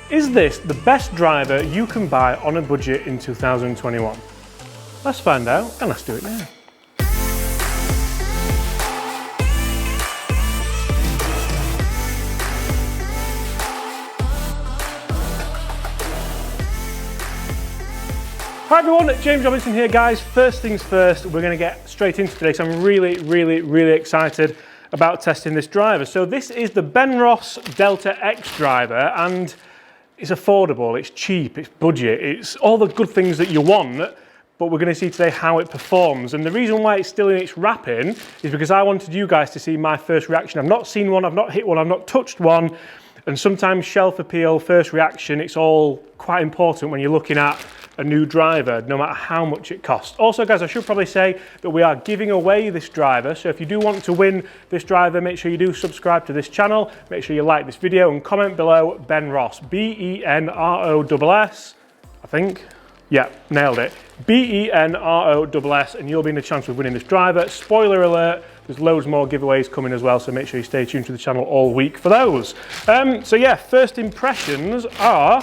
Is this the best driver you can buy on a budget in 2021? Let's find out, and let's do it now. Hi everyone, James Robinson here guys. First things first, we're going to get straight into today, so I'm really excited about testing this driver. So this is the Benross Delta X Driver, and it's affordable, it's cheap, it's budget, it's all the good things that you want, but we're going to see today how it performs. And the reason why it's still in its wrapping is because I wanted you guys to see my first reaction. I've not seen one, I've not hit one, I've not touched one, and sometimes shelf appeal, first reaction, it's all quite important when you're looking at a new driver, no matter how much it costs. Also guys, I should probably say that we are giving away this driver, so if you do want to win this driver, make sure you do subscribe to this channel, make sure you like this video and comment below Benross, B-E-N-R-O-S-S, I think. Yeah, nailed it. B-E-N-R-O-S-S, and you'll be in a chance of winning this driver. Spoiler alert, there's loads more giveaways coming as well, so make sure you stay tuned to the channel all week for those. So yeah, first impressions are,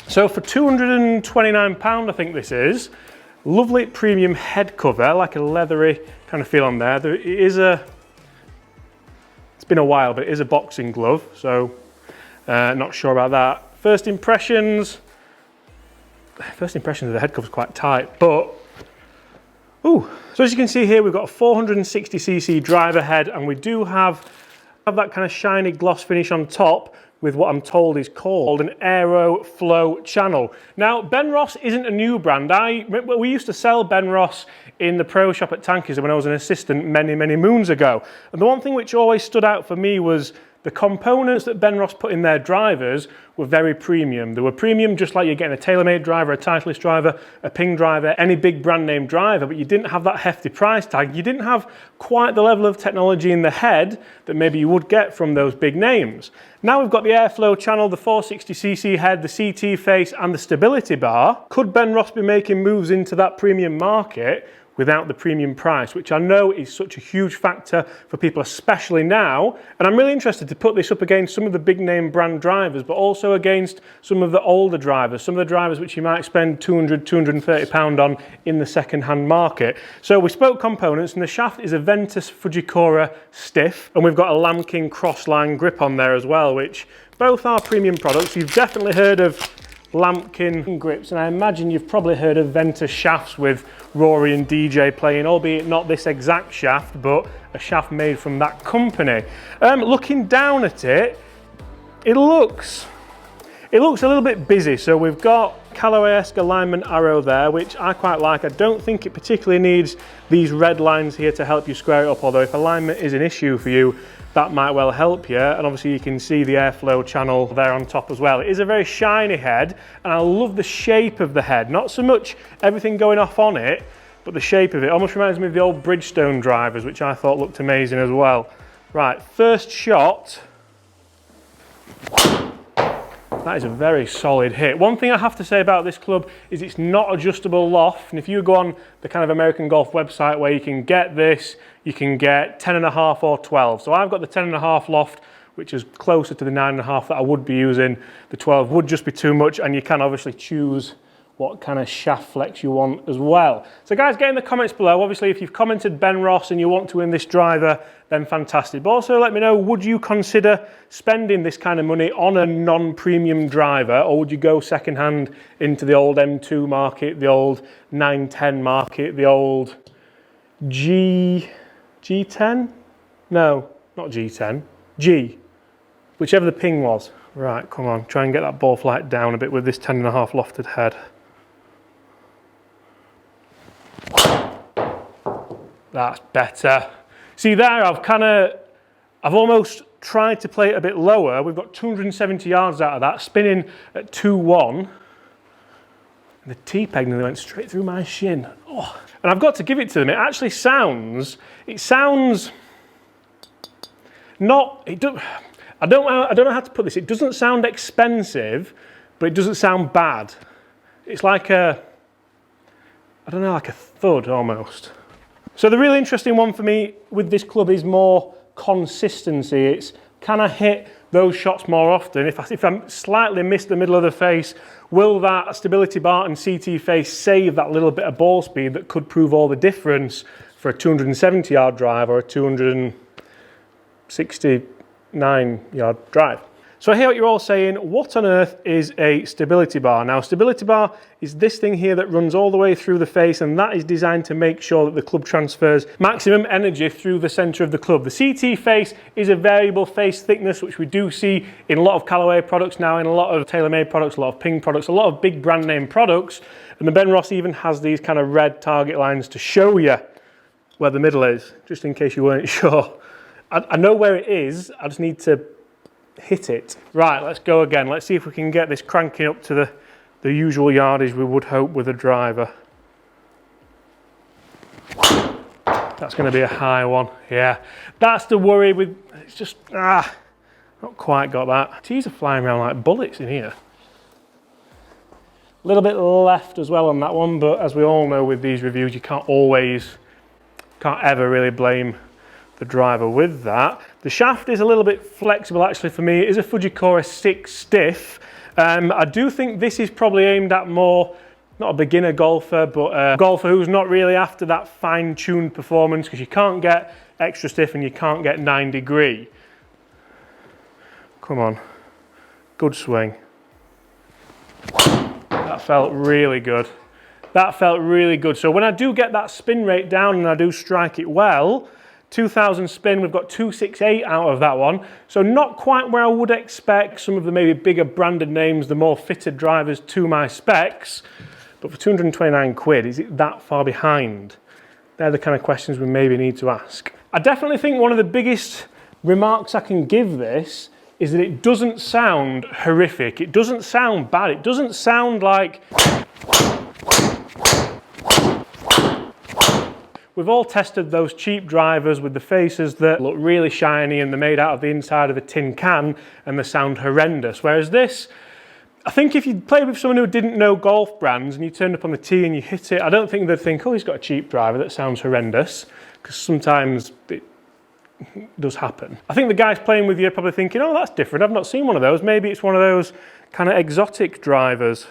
so for £229, I think this is, lovely premium head cover, like a leathery kind of feel on there. It is it's been a while, but it is a boxing glove, so not sure about that. First impressions of the head cover is quite tight, but, ooh. So as you can see here, we've got a 460cc driver head, and we do have that kind of shiny gloss finish on top, with what I'm told is called an aero flow channel. Now, Benross isn't a new brand. We used to sell Benross in the pro shop at Tankers when I was an assistant many moons ago. And the one thing which always stood out for me was the components that Benross put in their drivers were very premium. They were premium just like you're getting a TaylorMade driver, a Titleist driver, a Ping driver, any big brand name driver, but you didn't have that hefty price tag. You didn't have quite the level of technology in the head that maybe you would get from those big names. Now we've got the airflow channel, the 460cc head, the CT face and the stability bar. Could Benross be making moves into that premium market without the premium price, which I know is such a huge factor for people, especially now. And I'm really interested to put this up against some of the big name brand drivers, but also against some of the older drivers, some of the drivers which you might spend £200, £230 on in the second-hand market. So we spoke components, and the shaft is a Ventus Fujikura stiff, and we've got a Lamkin crossline grip on there as well, which both are premium products. You've definitely heard of Lamkin grips, and I imagine you've probably heard of Ventus shafts with Rory and DJ playing, albeit not this exact shaft, but a shaft made from that company. Looking down at it, it looks a little bit busy. So we've got Callaway-esque alignment arrow there, which I quite like. I don't think it particularly needs these red lines here to help you square it up, although if alignment is an issue for you, that might well help you. And obviously you can see the airflow channel there on top as well. It is a very shiny head, and I love the shape of the head. Not so much everything going off on it, but the shape of it almost reminds me of the old Bridgestone drivers, which I thought looked amazing as well. Right, first shot. That is a very solid hit. One thing I have to say about this club is it's not adjustable loft, and if you go on the kind of American Golf website where you can get this, you can get 10.5 or 12. So I've got the 10.5 loft, which is closer to the 9.5 that I would be using. The 12 would just be too much, and you can obviously choose what kind of shaft flex you want as well. So guys, get in the comments below. Obviously, if you've commented Benross and you want to win this driver, then fantastic. But also let me know, would you consider spending this kind of money on a non-premium driver, or would you go second-hand into the old M2 market, the old 910 market, the old G10? No, not G10, G, whichever the Ping was. Right, come on, try and get that ball flight down a bit with this 10.5 lofted head. That's better. See there, I've almost tried to play it a bit lower. We've got 270 yards out of that, spinning at 2-1. The T-peg nearly went straight through my shin. Oh. And I've got to give it to them. It actually sounds, not, I don't know how to put this. It doesn't sound expensive, but it doesn't sound bad. It's like a, I don't know, like a thud almost. So the really interesting one for me with this club is more consistency. It's Can I hit those shots more often? If I slightly miss the middle of the face, will that stability bar and CT face save that little bit of ball speed that could prove all the difference for a 270 yard drive or a 269 yard drive? So I hear what you're all saying. What on earth is a stability bar? Now, a stability bar is this thing here that runs all the way through the face, and that is designed to make sure that the club transfers maximum energy through the center of the club. The CT face is a variable face thickness, which we do see in a lot of Callaway products now, in a lot of TaylorMade products, a lot of Ping products, a lot of big brand name products. And the Benross even has these kind of red target lines to show you where the middle is, just in case you weren't sure. I know where it is, I just need to hit it. Right, let's go again. Let's see if we can get this cranking up to the usual yardage we would hope with a driver. That's going to be a high one. Yeah, that's the worry with, it's just, not quite got that. Tees are flying around like bullets in here. A little bit left as well on that one, but as we all know with these reviews, you can't ever really blame the driver with that. The shaft is a little bit flexible actually for me. It is a Fujikura 6 stiff. I do think this is probably aimed at more, not a beginner golfer, but a golfer who's not really after that fine-tuned performance, because you can't get extra stiff and you can't get 9 degree. Come on, good swing. That felt really good. That felt really good. So when I do get that spin rate down and I do strike it well, 2000 spin, we've got 268 out of that one. So not quite where I would expect some of the maybe bigger branded names, the more fitted drivers to my specs. But for 229 quid, is it that far behind? They're the kind of questions we maybe need to ask. I definitely think one of the biggest remarks I can give this is that it doesn't sound horrific. It doesn't sound bad. It doesn't sound like... We've all tested those cheap drivers with the faces that look really shiny and they're made out of the inside of a tin can and they sound horrendous. Whereas this, I think if you played with someone who didn't know golf brands and you turned up on the tee and you hit it, I don't think they'd think, oh, he's got a cheap driver that sounds horrendous, because sometimes it does happen. I think the guys playing with you are probably thinking, oh, that's different. I've not seen one of those. Maybe it's one of those kind of exotic drivers.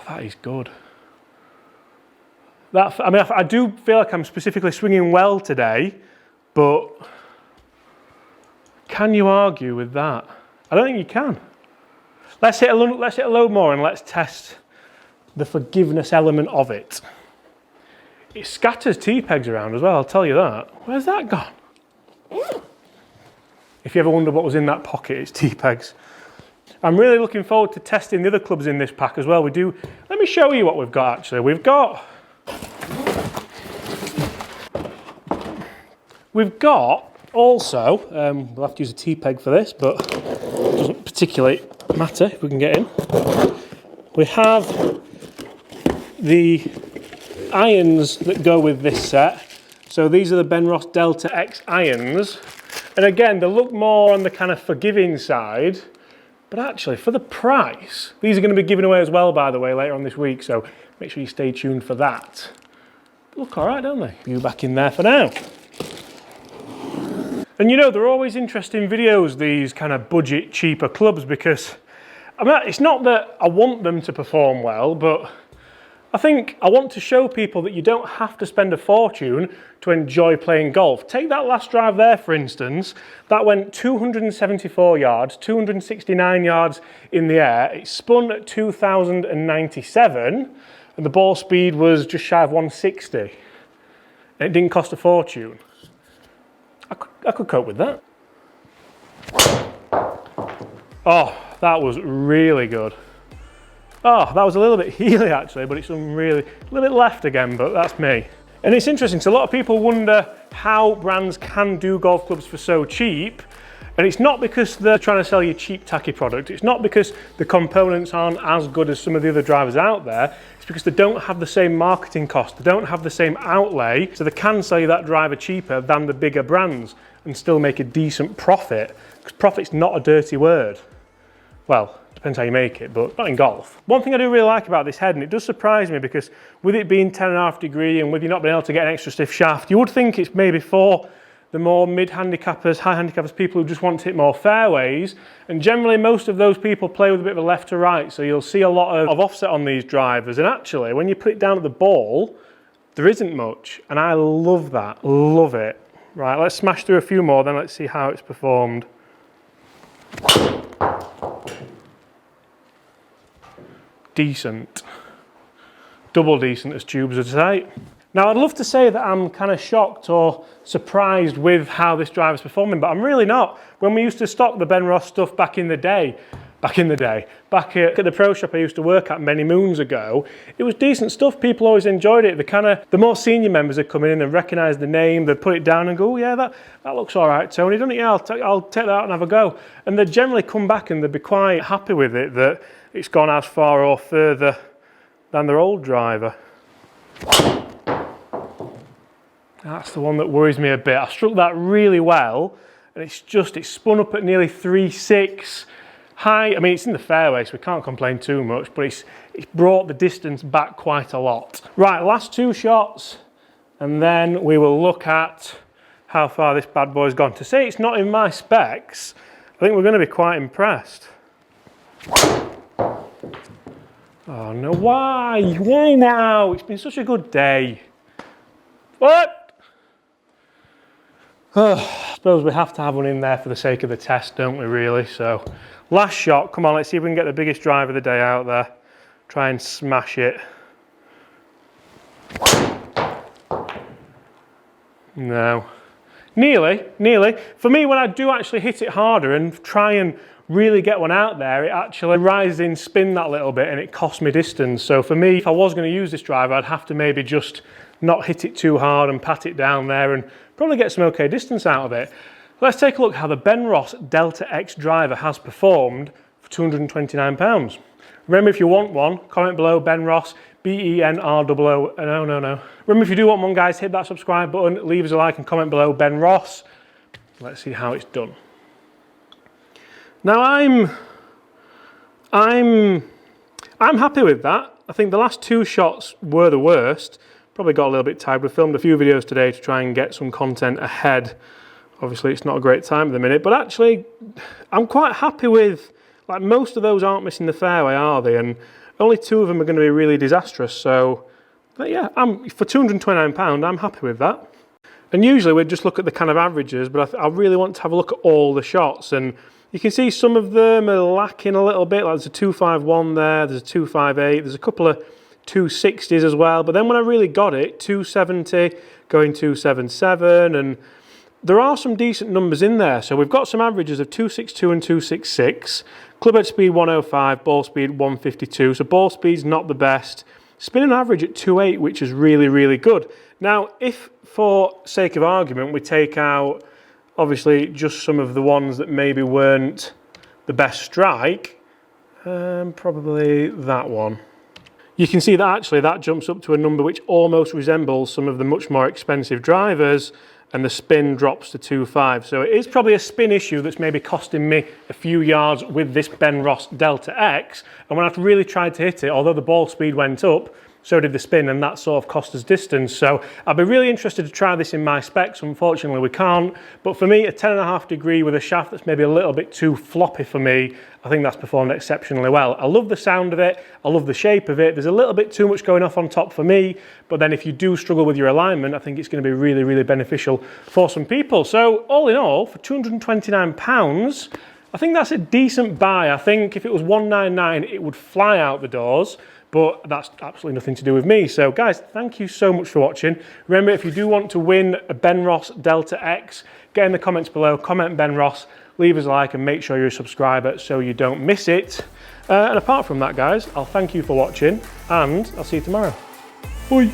That is good. I do feel like I'm specifically swinging well today, but can you argue with that? I don't think you can. Let's hit a load more and let's test the forgiveness element of it. It scatters T-pegs around as well, I'll tell you that. Where's that gone? If you ever wonder what was in that pocket, it's T-pegs. I'm really looking forward to testing the other clubs in this pack as well. Let me show you what we've got actually. We've got also, we'll have to use a T-peg for this, but it doesn't particularly matter if we can get in. We have the irons that go with this set. So these are the Benross Delta X irons. And again, they look more on the kind of forgiving side. But actually, for the price, these are going to be given away as well, by the way, later on this week, so make sure you stay tuned for that. They look all right, don't they? You back in there for now. And you know, they're always interesting videos, these kind of budget, cheaper clubs, because it's not that I want them to perform well, but I think I want to show people that you don't have to spend a fortune to enjoy playing golf. Take that last drive there, for instance. That went 274 yards, 269 yards in the air. It spun at 2,097, and the ball speed was just shy of 160. And it didn't cost a fortune. I could cope with that. Oh, that was really good. Oh, that was a little bit heely actually, but it's a little bit left again, but that's me. And it's interesting, so a lot of people wonder how brands can do golf clubs for so cheap. And it's not because they're trying to sell you cheap, tacky product. It's not because the components aren't as good as some of the other drivers out there. It's because they don't have the same marketing cost. They don't have the same outlay. So they can sell you that driver cheaper than the bigger brands and still make a decent profit. Because profit's not a dirty word. Well, depends Depends how you make it, but not in golf. One thing I do really like about this head, and it does surprise me because with it being 10.5 degree and with you not being able to get an extra stiff shaft, you would think it's maybe for the more mid-handicappers, high-handicappers, people who just want to hit more fairways. And generally, most of those people play with a bit of a left to right, so you'll see a lot of offset on these drivers. And actually, when you put it down at the ball, there isn't much. And I love that, love it. Right, let's smash through a few more, then let's see how it's performed. Decent. Double decent, as tubes would say. Now, I'd love to say that I'm kind of shocked or surprised with how this driver's performing, but I'm really not. When we used to stock the Benross stuff back at the pro shop I used to work at many moons ago, it was decent stuff. People always enjoyed it. The more senior members would come in and recognise the name, they'd put it down and go, oh, yeah, that looks all right, Tony, doesn't it? Yeah, I'll take that out and have a go. And they'd generally come back and they'd be quite happy with it, that it's gone as far or further than their old driver. That's the one that worries me a bit. I struck that really well, and it's spun up at nearly 3.6 high. I mean, it's in the fairway, so we can't complain too much, but it's brought the distance back quite a lot. Right, last two shots, and then we will look at how far this bad boy's gone. To say it's not in my specs, I think we're going to be quite impressed. Oh no, why? Why now? It's been such a good day. What? I suppose we have to have one in there for the sake of the test, don't we, really? So, last shot. Come on, let's see if we can get the biggest drive of the day out there. Try and smash it. No. Nearly. For me, when I do actually hit it harder and try and really get one out there, it actually rises in spin that little bit and it costs me distance. So for me, if I was going to use this driver, I'd have to maybe just not hit it too hard and pat it down there and probably get some okay distance out of it. Let's take a look how the Benross Delta X Driver has performed for £229. Remember, if you want one, comment below Benross, B-E-N-R-O-O. No. Remember, if you do want one, guys, hit that subscribe button, leave us a like and comment below Benross. Let's see how it's done. Now, I'm happy with that. I think the last two shots were the worst. Probably got a little bit tired. We filmed a few videos today to try and get some content ahead. Obviously, it's not a great time at the minute, but actually, I'm quite happy with, like, most of those aren't missing the fairway, are they? And only two of them are going to be really disastrous. So, but yeah, for £229, I'm happy with that. And usually we'd just look at the kind of averages, but I really want to have a look at all the shots. And you can see some of them are lacking a little bit. Like there's a 251 there, there's a 258, there's a couple of 260s as well. But then when I really got it, 270, going 277, and there are some decent numbers in there. So we've got some averages of 262 and 266, clubhead speed 105, ball speed 152. So ball speed's not the best. Spinning average at 2.8, which is really, really good. Now, if for sake of argument, we take out, obviously, just some of the ones that maybe weren't the best strike, probably that one. You can see that actually that jumps up to a number which almost resembles some of the much more expensive drivers, and the spin drops to 2.5. So it is probably a spin issue that's maybe costing me a few yards with this Benross Delta X. And when I've really tried to hit it, although the ball speed went up, so did the spin, and that sort of cost us distance. So I'd be really interested to try this in my specs. Unfortunately, we can't. But for me, a 10.5 degree with a shaft that's maybe a little bit too floppy for me, I think that's performed exceptionally well. I love the sound of it. I love the shape of it. There's a little bit too much going off on top for me. But then if you do struggle with your alignment, I think it's going to be really, really beneficial for some people. So all in all, for £229, I think that's a decent buy. I think if it was $199, it would fly out the doors. But that's absolutely nothing to do with me. So guys, thank you so much for watching. Remember, if you do want to win a Benross Delta X, get in the comments below, comment Benross, leave us a like and make sure you're a subscriber so you don't miss it. And apart from that, guys, I'll thank you for watching and I'll see you tomorrow. Bye.